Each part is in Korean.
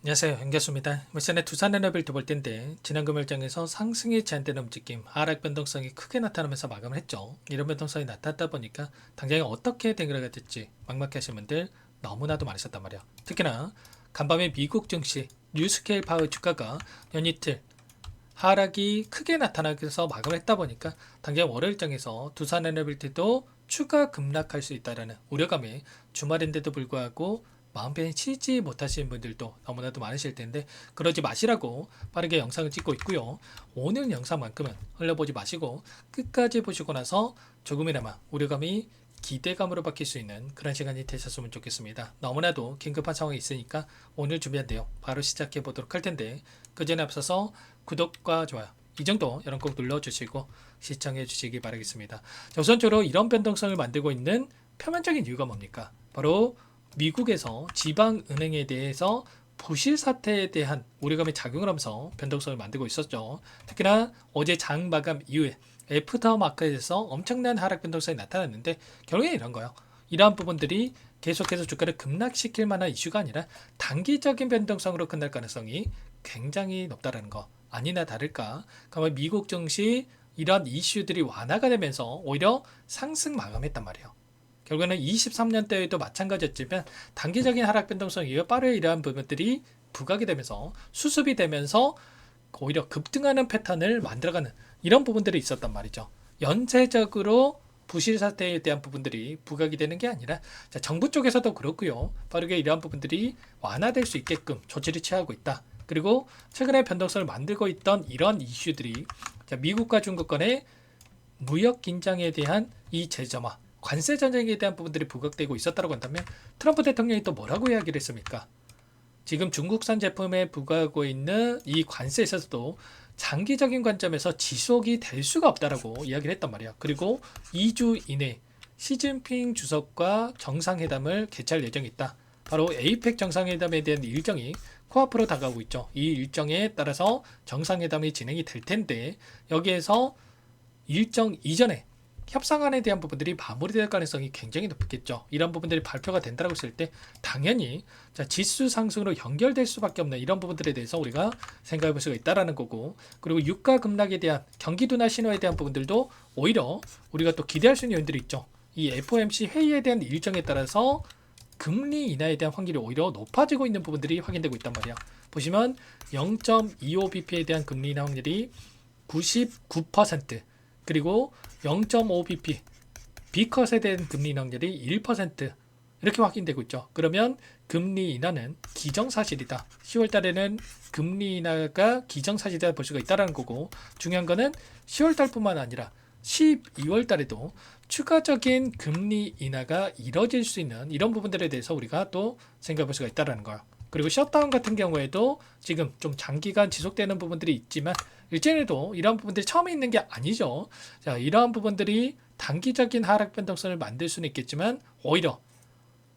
안녕하세요, 현교수입니다. 시간에 두산 에너빌트 볼 텐데 지난 금요일장에서 상승이 제한되는 움직임, 하락 변동성이 크게 나타나면서 마감을 했죠. 이런 변동성이 나타났다 보니까 당장에 어떻게 대응을 될지 막막해 하시는 분들 너무나도 많으셨단 말이야. 특히나 간밤에 미국 증시 뉴스케일 파워 주가가 연이틀 하락이 크게 나타나면서 마감을 했다 보니까 당장 월요일장에서 두산 에너빌트도 추가 급락할 수 있다는 우려감에 주말인데도 불구하고 마음 편히 치지 못하시는 분들도 너무나도 많으실 텐데 그러지 마시라고 빠르게 영상을 찍고 있고요. 오늘 영상만큼은 흘려보지 마시고 끝까지 보시고 나서 조금이나마 우려감이 기대감으로 바뀔 수 있는 그런 시간이 되셨으면 좋겠습니다. 너무나도 긴급한 상황이 있으니까 오늘 준비한 내용 바로 시작해 보도록 할 텐데 그 전에 앞서서 구독과 좋아요 이 정도 여러분 꼭 눌러주시고 시청해 주시기 바라겠습니다. 우선적으로 이런 변동성을 만들고 있는 표면적인 이유가 뭡니까? 바로 미국에서 지방은행에 대해서 부실 사태에 대한 우려감이 작용을 하면서 변동성을 만들고 있었죠. 특히나 어제 장 마감 이후에 애프터 마켓에서 엄청난 하락 변동성이 나타났는데 결국에 이런 거예요. 이러한 부분들이 계속해서 주가를 급락시킬 만한 이슈가 아니라 단기적인 변동성으로 끝날 가능성이 굉장히 높다는 거 아니나 다를까. 그러면 미국 증시 이런 이슈들이 완화가 되면서 오히려 상승 마감했단 말이에요. 결국에는 23년대에도 마찬가지였지만 단기적인 하락 변동성 이후 빠르게 이러한 부분들이 부각이 되면서 수습이 되면서 오히려 급등하는 패턴을 만들어가는 이런 부분들이 있었단 말이죠. 연쇄적으로 부실 사태에 대한 부분들이 부각이 되는 게 아니라 정부 쪽에서도 그렇고요. 빠르게 이러한 부분들이 완화될 수 있게끔 조치를 취하고 있다. 그리고 최근에 변동성을 만들고 있던 이런 이슈들이 미국과 중국 간의 무역 긴장에 대한 이 재점화 관세 전쟁에 대한 부분들이 부각되고 있었다고 한다면 트럼프 대통령이 또 뭐라고 이야기를 했습니까? 지금 중국산 제품에 부과하고 있는 이 관세에 있어서도 장기적인 관점에서 지속이 될 수가 없다라고 이야기를 했단 말이야. 그리고 2주 이내 시진핑 주석과 정상회담을 개최할 예정이 있다. 바로 에이펙 정상회담에 대한 일정이 코앞으로 다가오고 있죠. 이 일정에 따라서 정상회담이 진행이 될 텐데 여기에서 일정 이전에 협상안에 대한 부분들이 마무리될 가능성이 굉장히 높겠죠. 이런 부분들이 발표가 된다고 했을 때 당연히 지수 상승으로 연결될 수밖에 없는 이런 부분들에 대해서 우리가 생각해 볼 수가 있다라는 거고, 그리고 유가 급락에 대한 경기 둔화 신호에 대한 부분들도 오히려 우리가 또 기대할 수 있는 요인들이 있죠. 이 FOMC 회의에 대한 일정에 따라서 금리 인하에 대한 확률이 오히려 높아지고 있는 부분들이 확인되고 있단 말이야. 보시면 0.25bp에 대한 금리 인하 확률이 99%, 그리고 0.5bp B컷에 대한 금리 인하 확률이 1% 이렇게 확인되고 있죠. 그러면 금리 인하는 기정사실이다. 10월 달에는 금리 인하가 기정사실이다 볼 수가 있다는 거고, 중요한 거는 10월 달뿐만 아니라 12월 달에도 추가적인 금리 인하가 이뤄질 수 있는 이런 부분들에 대해서 우리가 또 생각해 볼 수가 있다는 거예요. 그리고 셧다운 같은 경우에도 지금 좀 장기간 지속되는 부분들이 있지만 일전에도 이러한 부분들이 처음에 있는 게 아니죠. 자, 이러한 부분들이 단기적인 하락 변동성을 만들 수는 있겠지만 오히려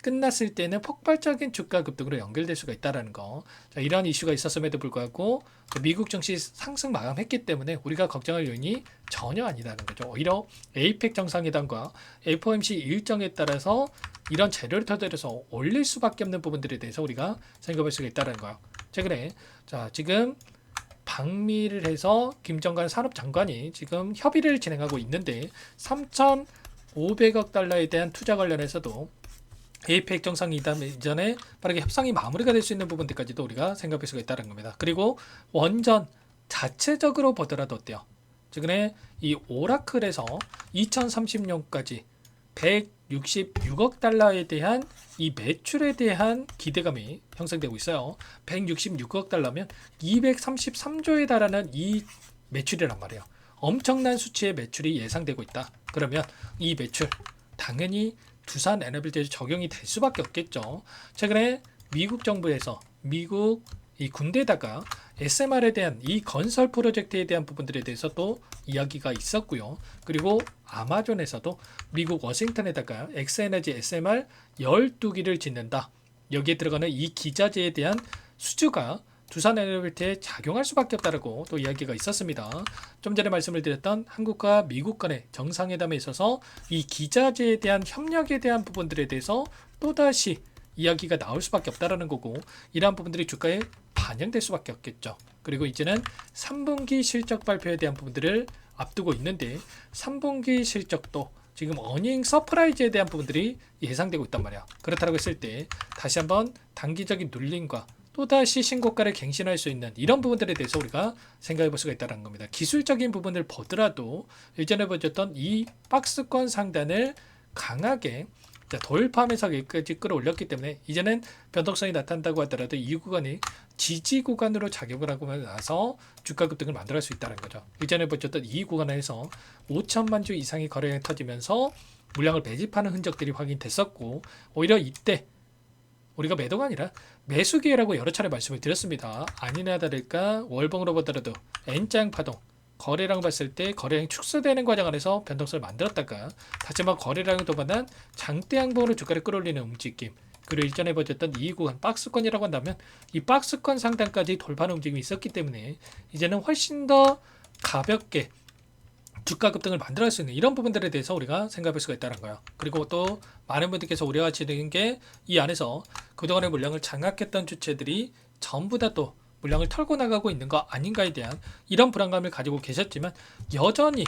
끝났을 때는 폭발적인 주가 급등으로 연결될 수가 있다는 거. 자, 이런 이슈가 있었음에도 불구하고 미국 증시 상승 마감했기 때문에 우리가 걱정할 요인이 전혀 아니다는 거죠. 오히려 에이펙 정상회담과 FOMC 일정에 따라서 이런 재료를 터뜨려서 올릴 수밖에 없는 부분들에 대해서 우리가 생각할 수가 있다는 거예요. 최근에 지금 방미를 해서 김정관 산업장관이 지금 협의를 진행하고 있는데 3,500억 달러에 대한 투자 관련해서도 에이펙 정상회담 이전에 빠르게 협상이 마무리가 될 수 있는 부분들까지도 우리가 생각할 수가 있다는 겁니다. 그리고 원전 자체적으로 보더라도 어때요? 최근에 이 오라클에서 2030년까지 166억 달러에 대한 이 매출에 대한 기대감이 형성되고 있어요. 166억 달러면 233조에 달하는 이 매출이란 말이에요. 엄청난 수치의 매출이 예상되고 있다. 그러면 이 매출 당연히 두산 에너빌트에 적용이 될 수밖에 없겠죠. 최근에 미국 정부에서 미국 이 군대에다가 SMR에 대한 이 건설 프로젝트에 대한 부분들에 대해서 또 이야기가 있었고요. 그리고 아마존에서도 미국 워싱턴에다가 엑스에너지 SMR 12기를 짓는다. 여기에 들어가는 이 기자재에 대한 수주가 두산 에너빌트에 작용할 수밖에 없다고 또 이야기가 있었습니다. 좀 전에 말씀을 드렸던 한국과 미국 간의 정상회담에 있어서 이 기자재에 대한 협력에 대한 부분들에 대해서 또다시 이야기가 나올 수밖에 없다라는 거고, 이러한 부분들이 주가에 반영될 수밖에 없겠죠. 그리고 이제는 3분기 실적 발표에 대한 부분들을 앞두고 있는데 3분기 실적도 지금 어닝 서프라이즈에 대한 부분들이 예상되고 있단 말이야. 그렇다고 했을 때 다시 한번 단기적인 눌림과 또다시 신고가를 갱신할 수 있는 이런 부분들에 대해서 우리가 생각해 볼 수가 있다는 겁니다. 기술적인 부분을 보더라도 예전에 보셨던 이 박스권 상단을 강하게 돌파하면서 여기까지 끌어올렸기 때문에 이제는 변동성이 나타난다고 하더라도 이 구간이 지지 구간으로 작용을 하고 나서 주가 급등을 만들어낼 수 있다는 거죠. 이전에 보셨던 이 구간에서 5천만 주 이상의 거래량이 터지면서 물량을 매집하는 흔적들이 확인됐었고, 오히려 이때 우리가 매도가 아니라 매수 기회라고 여러 차례 말씀을 드렸습니다. 아니나 다를까 월봉으로 보더라도 N장 파동 거래량 봤을 때 거래량이 축소되는 과정 안에서 변동성을 만들었다가 다시 한번 거래량을 도반한 장대 양봉으로 주가를 끌어올리는 움직임, 그리고 일전에 보셨던 이 구간 박스권이라고 한다면 이 박스권 상단까지 돌파하는 움직임이 있었기 때문에 이제는 훨씬 더 가볍게 주가 급등을 만들어낼 수 있는 이런 부분들에 대해서 우리가 생각할 수가 있다는 거예요. 그리고 또 많은 분들께서 우려하시는 게 이 안에서 그동안의 물량을 장악했던 주체들이 전부 다 또 물량을 털고 나가고 있는 거 아닌가에 대한 이런 불안감을 가지고 계셨지만, 여전히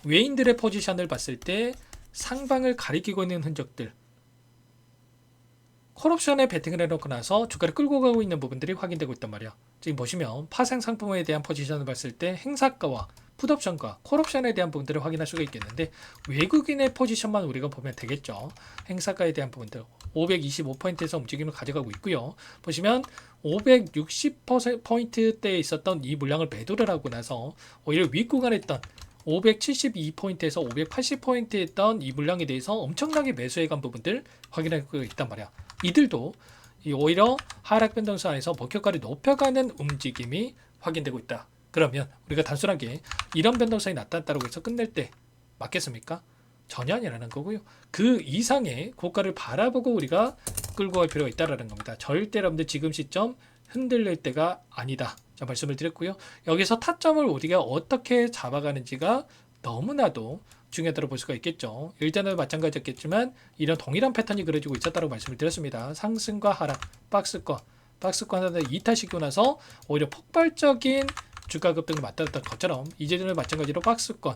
외인들의 포지션을 봤을 때 상방을 가리키고 있는 흔적들, 콜옵션에 베팅을 해놓고 나서 주가를 끌고 가고 있는 부분들이 확인되고 있단 말이야. 지금 보시면 파생 상품에 대한 포지션을 봤을 때 행사가와 풋옵션과 콜옵션에 대한 부분들을 확인할 수가 있겠는데, 외국인의 포지션만 우리가 보면 되겠죠. 행사가에 대한 부분들 525포인트에서 움직임을 가져가고 있고요. 보시면 560포인트대에 있었던 이 물량을 매도를 하고 나서 오히려 윗구간에 있던 572포인트에서 580포인트에 있던 이 물량에 대해서 엄청나게 매수해간 부분들 확인하고 있단 말이야. 이들도 오히려 하락 변동성 안에서 목표가를 높여가는 움직임이 확인되고 있다. 그러면 우리가 단순하게 이런 변동성이 나타났다고 해서 끝낼 때 맞겠습니까? 전혀 아니라는 거고요. 그 이상의 고가를 바라보고 우리가 끌고 갈 필요가 있다는 겁니다. 절대 여러분들 지금 시점 흔들릴 때가 아니다. 자, 말씀을 드렸고요. 여기서 타점을 우리가 어떻게 잡아가는지가 너무나도 중요하다고 볼 수가 있겠죠. 일단은 마찬가지였겠지만 이런 동일한 패턴이 그려지고 있었다고 말씀을 드렸습니다. 상승과 하락, 박스권 하나 이탈시키고 나서 오히려 폭발적인 주가 급등을 맞았던 것처럼 이제는 마찬가지로 박스권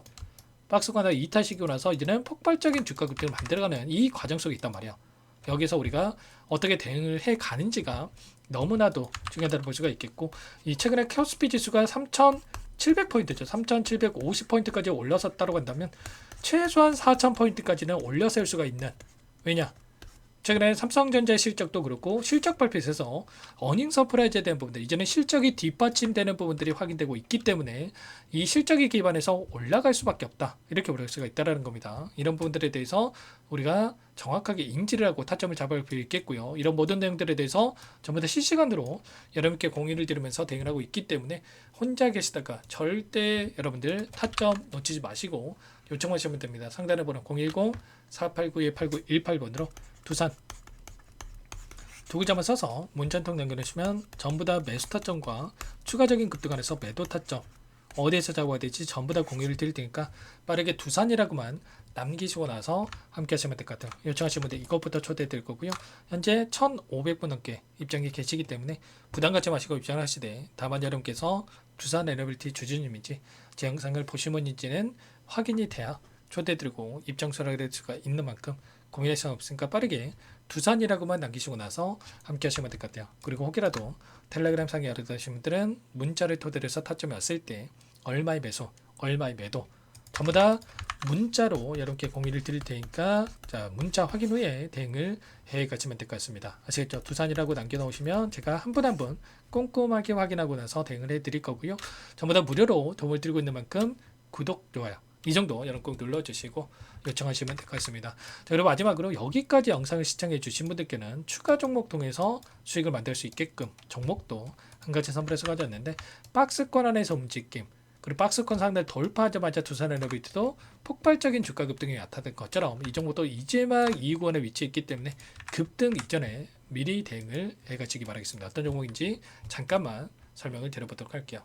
하나 이탈시키고 나서 이제는 폭발적인 주가 급등을 만들어가는 이 과정 속에 있단 말이에요. 여기서 우리가 어떻게 대응을 해 가는지가 너무나도 중요하다고 볼 수가 있겠고, 이 최근에 코스피 지수가 3,700포인트죠. 3,750포인트까지 올라섰다고 한다면 최소한 4,000포인트까지는 올려세울 수가 있는, 왜냐? 최근에 삼성전자의 실적도 그렇고 실적 발표에서 어닝 서프라이즈에 대한 부분들, 이제는 실적이 뒷받침되는 부분들이 확인되고 있기 때문에 이 실적에 기반해서 올라갈 수밖에 없다, 이렇게 볼 수가 있다는 겁니다. 이런 부분들에 대해서 우리가 정확하게 인지를 하고 타점을 잡을 필요 있겠고요. 이런 모든 내용들에 대해서 전부 다 실시간으로 여러분께 공유를 드리면서 대응을 하고 있기 때문에 혼자 계시다가 절대 여러분들 타점 놓치지 마시고 요청하시면 됩니다. 상단에 보는 010-489-8918번으로 두산 두 글자만 써서 문자통 남겨주시면 전부 다 매수 타점과 추가적인 급등 안에서 매도 타점 어디에서 잡아야 될지 전부 다 공유를 드릴 테니까 빠르게 두산이라고만 남기시고 나서 함께 하시면 될 것 같아요. 요청하시는 분들 이것부터 초대해 드릴 거고요. 현재 1,500분 넘게 입장이 계시기 때문에 부담 갖지 마시고 입장을 하시되, 다만 여러분께서 두산 에너빌티 주주님인지 제 영상을 보신 분인지는 확인이 돼야 초대해 드리고 입장 수락을 할 수가 있는 만큼 고민할 시간 없으니까 빠르게 두산이라고만 남기시고 나서 함께 하시면 될 것 같아요. 그리고 혹이라도 텔레그램 상에 알아두신 분들은 문자를 토대로 해서 타점이 왔을 때 얼마의 매수, 얼마의 매도 전부 다 문자로 여러분께 공유를 드릴 테니까, 자, 문자 확인 후에 대응을 해 가시면 될 것 같습니다. 아시겠죠? 두산이라고 남겨놓으시면 제가 한 분 한 분 꼼꼼하게 확인하고 나서 대응을 해 드릴 거고요. 전부 다 무료로 도움을 드리고 있는 만큼 구독, 좋아요 이 정도 여러분 꼭 눌러주시고 요청하시면 될 것 같습니다. 자, 그리고 마지막으로 여기까지 영상을 시청해 주신 분들께는 추가 종목 통해서 수익을 만들 수 있게끔 종목도 한 가지 선물해서 가져왔는데, 박스권 안에서 움직임, 그리고 박스권 상단을 돌파하자마자 두산에너비트도 폭발적인 주가 급등이 나타난 것처럼 이 종목도 이제 막 2구간에 위치해 있기 때문에 급등 이전에 미리 대응을 해가시기 바라겠습니다. 어떤 종목인지 잠깐만 설명을 드려보도록 할게요.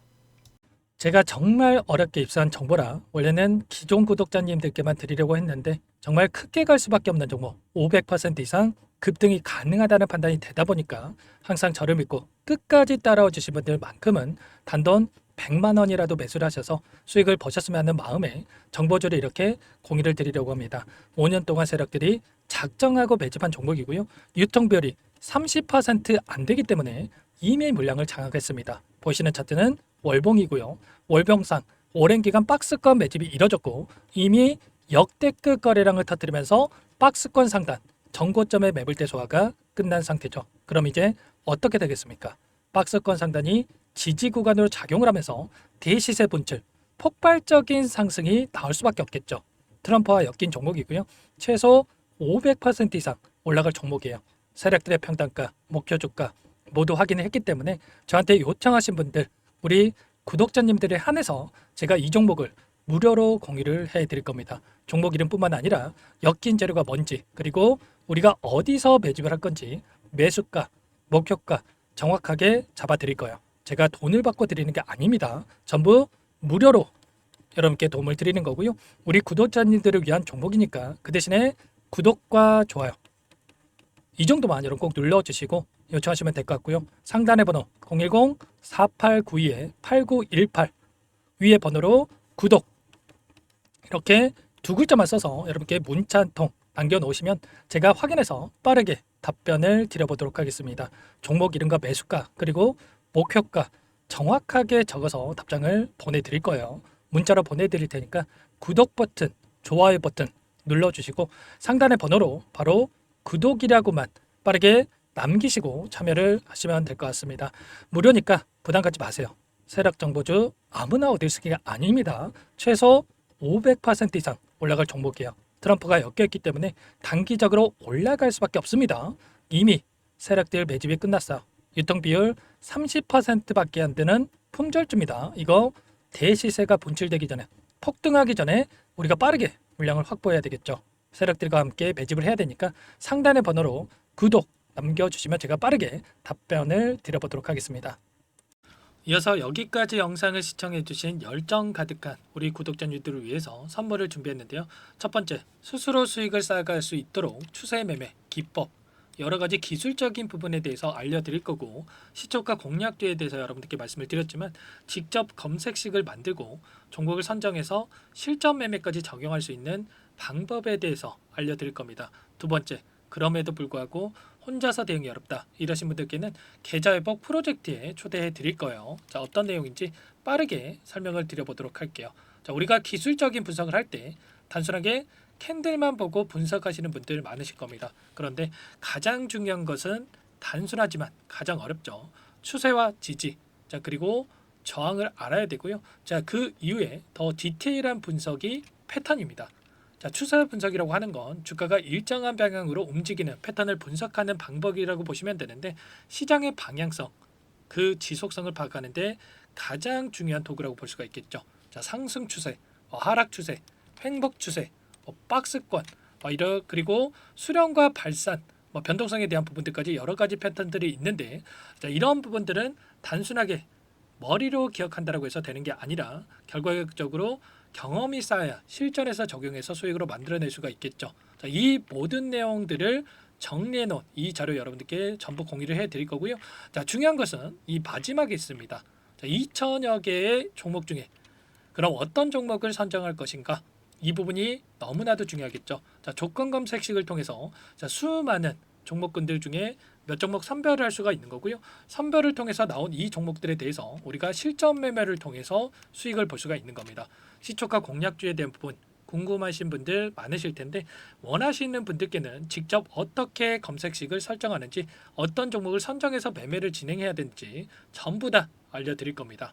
제가 정말 어렵게 입수한 정보라 원래는 기존 구독자님들께만 드리려고 했는데 정말 크게 갈 수밖에 없는 종목 500% 이상 급등이 가능하다는 판단이 되다 보니까 항상 저를 믿고 끝까지 따라와 주신 분들만큼은 단돈 100만 원이라도 매수를 하셔서 수익을 보셨으면 하는 마음에 정보주를 이렇게 공유를 드리려고 합니다. 5년 동안 세력들이 작정하고 매집한 종목이고요. 유통비율이 30%안 되기 때문에 이미 물량을 장악했습니다. 보시는 차트는 월봉이고요. 월봉상 오랜 기간 박스권 매집이 이뤄졌고 이미 역대급 거래량을 터뜨리면서 박스권 상단 정고점의 매물대 소화가 끝난 상태죠. 그럼 이제 어떻게 되겠습니까? 박스권 상단이 지지 구간으로 작용을 하면서 대시세 분출, 폭발적인 상승이 나올 수밖에 없겠죠. 트럼프와 엮인 종목이고요. 최소 500% 이상 올라갈 종목이에요. 세력들의 평단가, 목표 주가 모두 확인을 했기 때문에 저한테 요청하신 분들, 우리 구독자님들에 한해서 제가 이 종목을 무료로 공유를 해드릴 겁니다. 종목 이름뿐만 아니라 엮인 재료가 뭔지, 그리고 우리가 어디서 매집을 할 건지 매수가, 목표가 정확하게 잡아드릴 거예요. 제가 돈을 받고 드리는 게 아닙니다. 전부 무료로 여러분께 도움을 드리는 거고요. 우리 구독자님들을 위한 종목이니까 그 대신에 구독과 좋아요 이 정도만 여러분 꼭 눌러주시고 요청하시면 될 것 같고요. 상단의 번호 010-4892-8918 위에 번호로 구독 이렇게 두 글자만 써서 여러분께 문자 한 통 남겨놓으시면 제가 확인해서 빠르게 답변을 드려보도록 하겠습니다. 종목 이름과 매수가 그리고 목표가 정확하게 적어서 답장을 보내드릴 거예요. 문자로 보내드릴 테니까 구독 버튼, 좋아요 버튼 눌러주시고 상단의 번호로 바로 구독이라고만 빠르게 남기시고 참여를 하시면 될 것 같습니다. 무료니까 부담 갖지 마세요. 세력정보주 아무나 얻을 수 있는 게 아닙니다. 최소 500% 이상 올라갈 종목이에요. 트럼프가 엮여있기 때문에 단기적으로 올라갈 수밖에 없습니다. 이미 세력들 매집이 끝났어요. 유통비율 30%밖에 안 되는 품절주입니다. 이거 대시세가 분출되기 전에 폭등하기 전에 우리가 빠르게 물량을 확보해야 되겠죠. 세력들과 함께 매집을 해야 되니까 상단의 번호로 구독 남겨주시면 제가 빠르게 답변을 드려보도록 하겠습니다. 이어서 여기까지 영상을 시청해주신 열정 가득한 우리 구독자님들을 위해서 선물을 준비했는데요. 첫 번째, 스스로 수익을 쌓아갈 수 있도록 추세 매매 기법 여러 가지 기술적인 부분에 대해서 알려드릴 거고 시초가 공략주에 대해서 여러분들께 말씀을 드렸지만 직접 검색식을 만들고 종목을 선정해서 실전 매매까지 적용할 수 있는 방법에 대해서 알려드릴 겁니다. 두 번째, 그럼에도 불구하고 혼자서 대응이 어렵다 이러신 분들께는 계좌회복 프로젝트에 초대해 드릴 거예요. 자, 어떤 내용인지 빠르게 설명을 드려보도록 할게요. 자, 우리가 기술적인 분석을 할 때 단순하게 캔들만 보고 분석하시는 분들 많으실 겁니다. 그런데 가장 중요한 것은 단순하지만 가장 어렵죠. 추세와 지지, 자 그리고 저항을 알아야 되고요. 자, 그 이후에 더 디테일한 분석이 패턴입니다. 자, 추세 분석이라고 하는 건 주가가 일정한 방향으로 움직이는 패턴을 분석하는 방법이라고 보시면 되는데 시장의 방향성, 그 지속성을 파악하는데 가장 중요한 도구라고 볼 수가 있겠죠. 자, 상승 추세, 하락 추세, 횡복 추세, 박스권, 그리고 수렴과 발산, 변동성에 대한 부분들까지 여러 가지 패턴들이 있는데 자, 이런 부분들은 단순하게 머리로 기억한다라고 해서 되는 게 아니라 결과적으로 경험이 쌓아야 실전에서 적용해서 수익으로 만들어낼 수가 있겠죠. 자, 이 모든 내용들을 정리해 놓은 이 자료 여러분들께 전부 공유를 해 드릴 거고요. 자, 중요한 것은 이 마지막에 있습니다. 자, 2천여 개의 종목 중에 그럼 어떤 종목을 선정할 것인가? 이 부분이 너무나도 중요하겠죠. 자, 조건 검색식을 통해서 자, 수많은 종목군들 중에 몇 종목 선별을 할 수가 있는 거고요. 선별을 통해서 나온 이 종목들에 대해서 우리가 실전 매매를 통해서 수익을 볼 수가 있는 겁니다. 시초가 공략주에 대한 부분 궁금하신 분들 많으실 텐데 원하시는 분들께는 직접 어떻게 검색식을 설정하는지 어떤 종목을 선정해서 매매를 진행해야 되는지 전부 다 알려드릴 겁니다.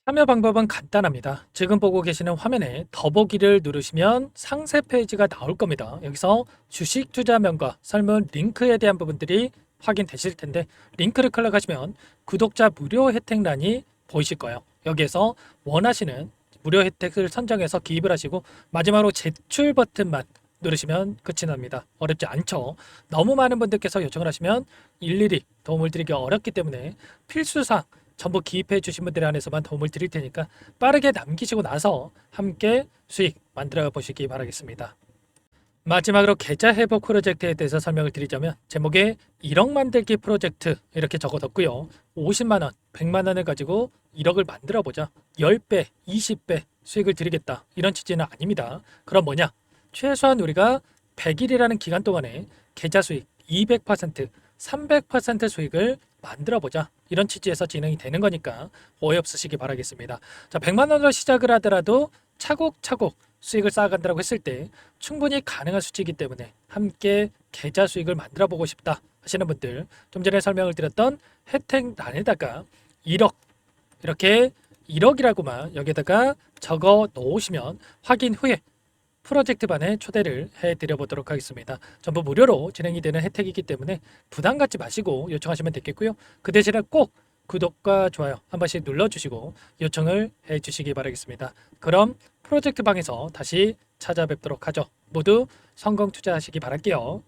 참여 방법은 간단합니다. 지금 보고 계시는 화면에 더보기를 누르시면 상세 페이지가 나올 겁니다. 여기서 주식 투자명과 설문 링크에 대한 부분들이 확인되실 텐데 링크를 클릭하시면 구독자 무료 혜택란이 보이실 거예요. 여기에서 원하시는 무료 혜택을 선정해서 기입을 하시고 마지막으로 제출 버튼만 누르시면 끝이 납니다. 어렵지 않죠? 너무 많은 분들께서 요청을 하시면 일일이 도움을 드리기 어렵기 때문에 필수사항 전부 기입해 주신 분들에 한해서만 도움을 드릴 테니까 빠르게 남기시고 나서 함께 수익 만들어 보시기 바라겠습니다. 마지막으로 계좌 회복 프로젝트에 대해서 설명을 드리자면 제목에 1억 만들기 프로젝트 이렇게 적어뒀고요. 50만 원, 100만 원을 가지고 1억을 만들어 보자. 10배, 20배 수익을 드리겠다. 이런 취지는 아닙니다. 그럼 뭐냐? 최소한 우리가 100일이라는 기간 동안에 계좌 수익 200%, 300% 수익을 만들어 보자. 이런 취지에서 진행이 되는 거니까 오해 없으시기 바라겠습니다. 자, 100만 원으로 시작을 하더라도 차곡차곡 수익을 쌓아간다고 했을 때 충분히 가능한 수치이기 때문에 함께 계좌 수익을 만들어 보고 싶다 하시는 분들, 좀 전에 설명을 드렸던 혜택란에다가 1억, 이렇게 1억이라고만 여기다가 적어 놓으시면 확인 후에 프로젝트반에 초대를 해드려 보도록 하겠습니다. 전부 무료로 진행이 되는 혜택이기 때문에 부담 갖지 마시고 요청하시면 되겠고요. 그 대신에 꼭 구독과 좋아요 한 번씩 눌러주시고 요청을 해주시기 바라겠습니다. 그럼 프로젝트 방에서 다시 찾아뵙도록 하죠. 모두 성공 투자하시기 바랄게요.